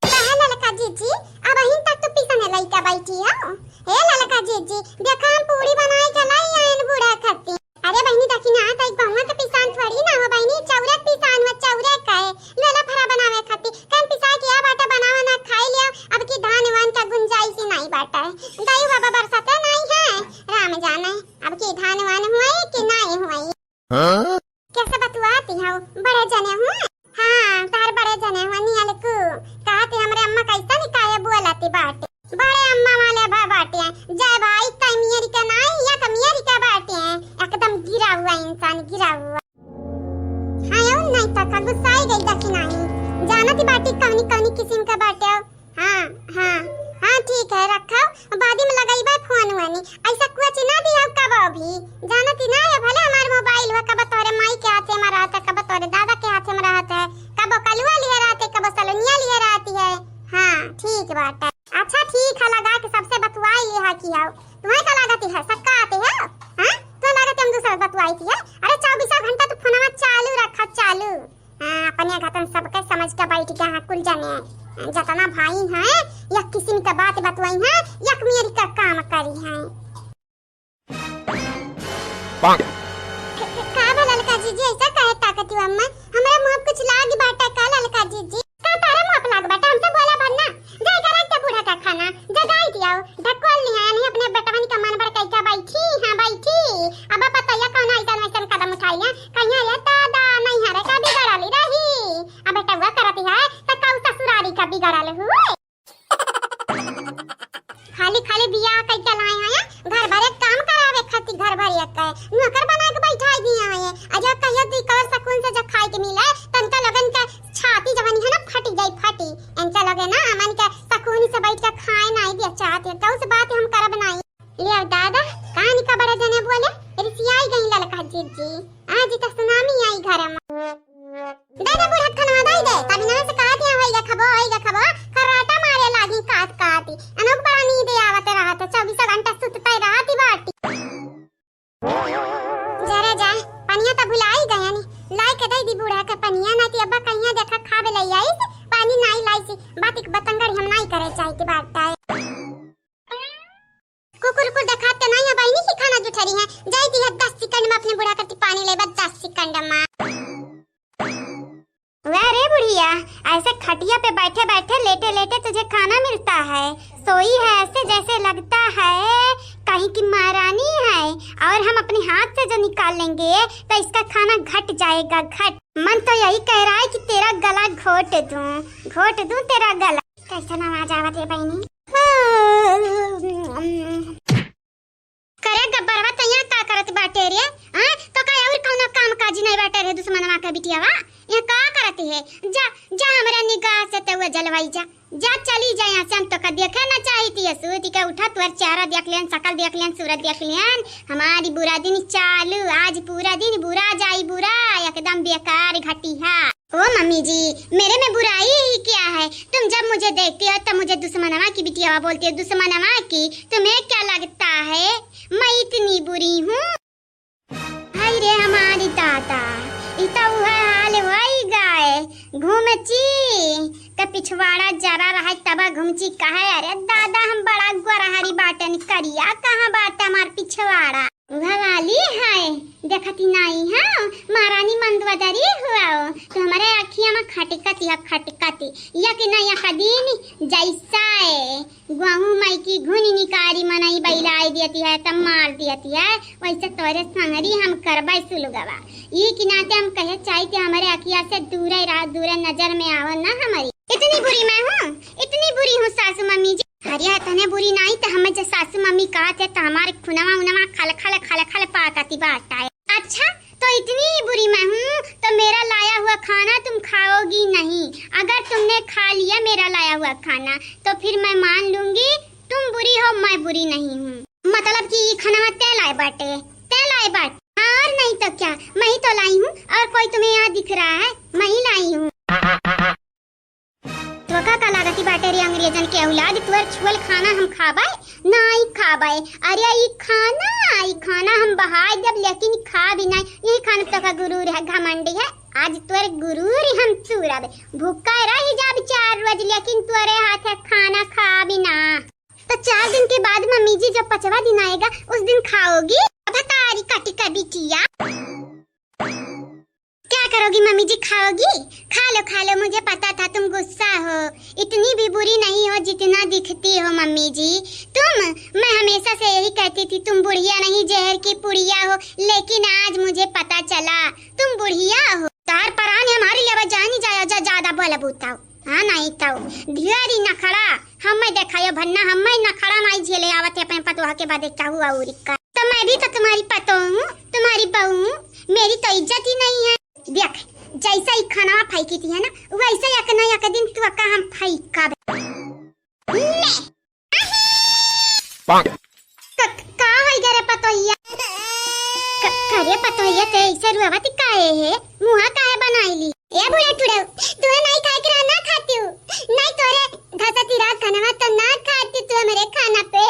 पहले ललका जीजी अब अहिं तक तो पीछे लइका बैठी हो। हे ललका जीजी देखा हम पूरी बनाई के लाई आइन बूढ़ा खत्ती। अरे बहनी देखी ना तो एक बहुआ के पिसान थोड़ी ना हो बहनी, चौरक पिसान हो, चौरक का है लेला फरा बनावे खाती कन पिसा के बाटा बनावा ना खाई लिया। अब की धान वान का गुंजाइश ही नहीं बाटा है, दाई बाबा बरसाते नहीं है, राम जाने अब की धान वान हुए कि नहीं हुए। कैसे बतवाती हो बड़े जने हुए? हां तार बड़े जने हुए नियल को कहते हमरे अम्मा कैसा निकाय बोलती बाटे, बड़े अम्मा वाले बाटे हैं जय भाई कमियरी का नहीं या कमियरी का बाटे हैं, एकदम गिरा हुआ इंसान गिरा हुआ। हां यो नहीं तक गुस्साई गई देखी नहीं जानती बाटी कौनी कौनी किस्म का बाटे। हां ठीक है रखो, बाद में लगाईबा फोन वानी ऐसा कुछ ना दिया कब अभी जानती ना है, भले हमार मोबाइल है कब तोरे माई के हाथ में रहता है, कब तोरे दादा के हाथ में रहता है, कब कलुआ लिए रहते, कब सलोनिया लिए रहती है। हां ठीक बात है। अच्छा ठीक है, लगा के सबसे बतवाई लिया कि आओ तुम्हें का लागत है सक्का आते है। हां तो लागत हम दूसरा बतवाई थी है। अरे 24 घंटा तो फोनवा चालू रखा चालू। हां अपने घतन सबके समझ के बैठ के हां कुल जाने जतना भाई है या किसी का बात बतवाई है या मेरी का काम करी है। का ललका जीजी ऐसा कहे ताकत अम्मा हमरा मुंह कुछ लाग बाटा का ललका जीजी का तारा मुंह लाग बाटा हमसे बोला भरना जाय करा के बूढ़ा का खाना जगाई दिया ढकोल नहीं है, नहीं अपने जीजी आज त सुनामी आई घर में दादा बुढ़ा खनवा दाई दे तभी ना से कहत है होइगा खबो खराटा मारे लागी काती अनोक बड़ा नींद आवत रहत 24 घंटा सुतते रहती बाटी जरा जा पनिया त भुलाई गया नी लाई के दई दी बुढ़ा के पनिया ना ती अब्बा कहिया देखा खावे लई आई पानी नहीं लाई सी बात एक बतंगड़ हम नहीं करे चाहे की बात है कुकुर को दिखाते नहीं है भाई नहीं खाना जुठरी है जाई दी 10 सेकंड में अपने बुढ़ा करती पानी ले बस 10 सेकंड में रे बुढ़िया ऐसे खटिया पे बैठे बैठे लेटे लेटे तुझे खाना मिलता है सोई है ऐसे जैसे लगता है कहीं की महारानी है और हम अपने हाथ से जो निकाल लेंगे तो इसका खाना घट जाएगा घट मन तो यही कह रहा है कि तेरा गला घोट दूं तेरा गला कैसा आवाज आवत है बहनी करे गब्बरवा तैयार का करत बाटे रे हां तो का और कोनो काम काजी नहीं बाटे रे दुश्मनवा के बिटियावा ये का करती है जा हमरा निगाह से तो जलवाई जा चली जा यहां से हम तो का देखे ना चाहती है सूती के उठा तुर चेहरा देख लेन शकल देख लेन सूरत देख लेन हमारी बुरा दिन चालू आज पूरा दिन बुरा जाई बुरा एकदम बेकार घटिया ओ मम्मी जी मेरे में बुराई ही क्या है तुम जब मुझे देखती हो तब मुझे दुश्मनवा की बिटिया बोलती हो दुश्मनवा की तुम्हें क्या लगता है मैं इतनी बुरी हूँ हाय रे हमारी दादा इतना हुआ हाल वही गाय घूमची का पिछवाड़ा जरा रहा तबा घूमची कहे अरे दादा हम बड़ा गोरहरी बाटन करिया कहाँ बाटा हमार पिछवाड़ा वाली है देखती नहीं है महारानी मंदवदरी हुआ तो हमारे अखियां में खटकती या कि नहीं कदीन जैसा है गहूं मई की घुनी निकारी मनई बैलाई देती है तब मार देती है वैसे तोरे संगरी हम करबे सुलगवा ये कि नाते हम कहे चाहते हमारे अखिया से दूर नजर में आवा ना हमारी इतनी बुरी मैं हूँ इतनी बुरी हूँ सासू मम्मी जी हरिया तने बुरी नहीं तो हमें जो सासू मम्मी कहते तो हमारे खुनवा उनवा खल पाकती बात है अच्छा तो इतनी बुरी मैं हूँ तो मेरा लाया हुआ खाना तुम खाओगी नहीं अगर तुमने खा लिया मेरा लाया हुआ खाना तो फिर मैं मान लूंगी तुम बुरी हो मैं बुरी नहीं हूँ मतलब कि खाना ते लाए बाटे और नहीं तो क्या मैं ही तो लाई हूँ और कोई तुम्हें यहाँ दिख रहा है मैं ही लाई हूँ का लागती बाटे रे अंग्रेजन के औलाद तुअर छुअल खाना हम खाबाई अरे ई खाना हम बहाई जब लेकिन खा भी नहीं यही खाना तो का गुरूर है घमंडी है आज तुअर गुरूर हम चूराबे भूखा रही जा 4 रोज लेकिन तुअरे हाथ है खाना खा भी ना तो 4 दिन के बाद मम्मी जी जब 5वां दिन आएगा उस दिन खाओगी भतारी कटी का बिटिया क्या करोगी मम्मी जी खाओगी खा लो मुझे पता था तुम गुस्सा हो इतनी भी बुरी नहीं हो जितना दिखती हो मम्मी जी मैं हमेशा से यही कहती थी तुम बुढ़िया नहीं जहर की पुड़िया हो लेकिन आज मुझे पता चला तुम बुढ़िया हो तार परान हमारी लेवा जानी जाया जा ज्यादा बोला बूताओ हाँ नहीं तो ढेरी नखड़ा हमें देखायो भन्ना हमें नखड़ा नहीं झेले आवत है अपने पतोहा के बाद क्या हुआ उरिका तो मैं भी तो तुम्हारी पतो हूँ तुम्हारी बहू हूँ मेरी तो इज्जत ही नहीं है देख जैसा ही खाना फेंकी थी है ना वैसे एक दिन तू का हम फेंका का है गरे पतोहिया करे पतोहिया ते ऐसे रुआवती काहे है मुहा काहे बनाईली ए बुढ़ा टुड़ाऊ तू नहीं खाए के ना खाती हूँ नहीं तोरे धसती रात खाना तो ना खाती तू मेरे खाना पे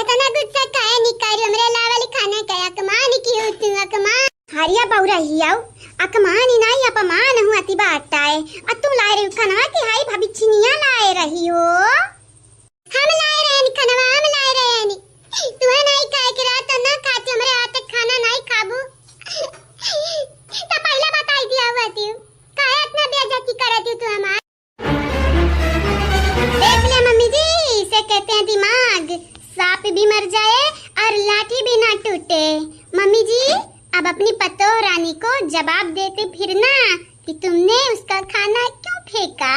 इतना गुस्सा काहे निकाली हमरे लावाली खाना का अकमान की हो तू अकमान हरिया बहुरा हियाऊ अकमान नहीं अपमान हुआ ती बात है और तुम लाए रही खाना की हाई भाभी चिनिया लाए रही हो हम लाए रहे खाना हम लाए रहे तू नहीं खाए के रात ना खाती हमरे हाथ तक खाना नहीं खाबू तो पहले बताई दिया हुआ थी काहे इतना बेइज्जती करती तू हमार देख ले मम्मी जी इसे कहते हैं दिमाग सांप भी मर जाए और लाठी भी ना टूटे मम्मी जी अब अपनी पतो रानी को जवाब देते फिरना कि तुमने उसका खाना क्यों फेंका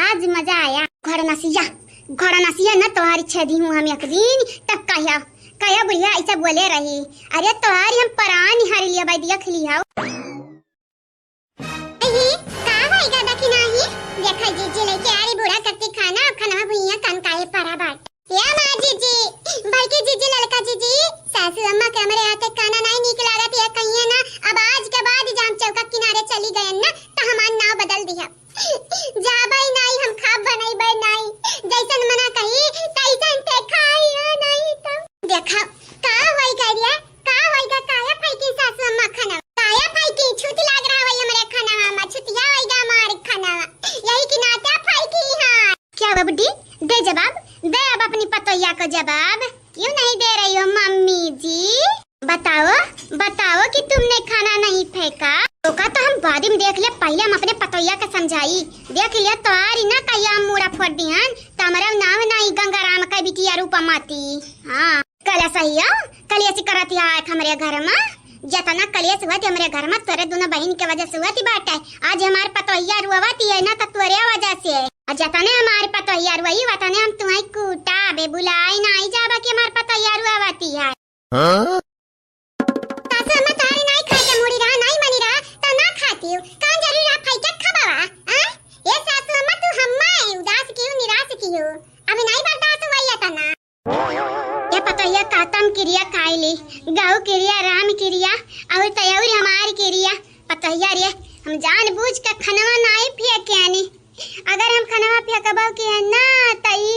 आज मजा आया घोड़ा नसिया न तुम्हारी छेदी हूँ हम एक दिन तब कहा बुढ़िया ऐसा बोले रही अरे तुम्हारी हम परान हर लिया भाई देख लिया देखा जीजी लेके आ रही बुढ़ा करती खाना भुइया कन काहे परा बाट या माँ जीजी भाई की जीजी लड़का जी खाओ का वही कह दिया का वही का काया फाई की सासू अम्मा खाना काया फाई की छुट लाग रहा वही हमारे खाना अम्मा छुटिया वही का हमारे खाना यही की नाता फाई की हां क्या हुआ बुड्ढी दे जवाब दे अब अपनी पतोया को जवाब क्यों नहीं दे रही हो मम्मी जी बताओ बताओ कि तुमने खाना नहीं फेंका तो का तो हम बाद में देख ले पहले हम अपने पतोया का समझाई देख लिया तो आरी ना कहिया हम मुड़ा फोड़ दिहन त हमरा नाम नहीं गंगाराम का बिटिया रूपा माती हां कल सही है कल ऐसी करती है हमारे घर में जतना कलियस हुआ थी हमारे घर में तोरे दोनों बहन के वजह से हुआ थी बाटा आज हमारे पतोहिया रुआवती है ना तो तोरे वजह से और जतने हमारे पतोहिया रुआई वतने हम तुम्हें कूटा बे बुलाई नहीं जाबा कि हमारे पतोहिया रुआवती है सासू अम्मा तारी नहीं खाते मुड़ी रहा नहीं मनी रहा तो ना खाती हूं कौन जरूरी रहा फाई क्या खबावा हां ये सासू अम्मा तू हम्मा है उदास क्यों निराश क्यों अभी नहीं बर्दाश्त हुआ या तना ये पतोहिया कातम क्रिया खाईली गाँव क्रिया राम क्रिया और तयौरी हमारी क्रिया पतोहिया रे हम जानबूझ के खनवा नहीं फेंके आनी अगर हम खनवा फेंकबो के ना तई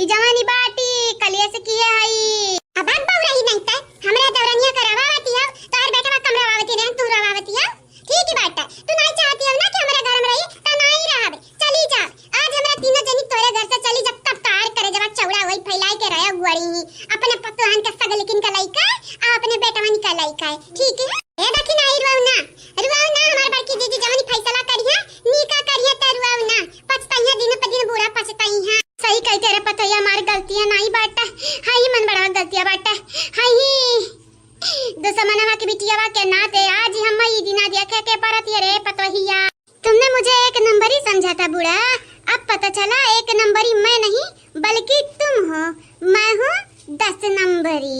ई जवानी बाटी कलियस की हई अब बात बहु रही नहीं त हमरा दौरनिया करवावती है तोर बेटा कमरा वावती रे तू रवावती है ठीक है बेटा तू नहीं चाहती है ना कि हमारे घर में रही त नहीं रहब चली जा आज हमरा तीनों जनी तोरे घर से चली जब तक तार करे जब चौड़ा वही फैलाई के रहे गुड़ी अपने पतोहन का सगल किन का लइका आ अपने बेटवन का लइका ठीक है ए देखी नहीं रुआवना हमार बड़की दीदी जवानी फैसला करिया निका करिया त रुआवना पछताइया दिन पर दिन बुरा पछताई है सही कहते रे पतोया मार गलतियां नहीं बाटा हाई मन बड़ा गलतियां बाटा हाई दुश्मनवा के बिटियावा के नाते आज हम ई दिना देखे के परत रे पतोहिया तुमने मुझे एक नंबर ही समझा था बूढ़ा अब पता चला एक नंबरी मैं नहीं बल्कि तुम हो मैं हूँ 10 नंबरी।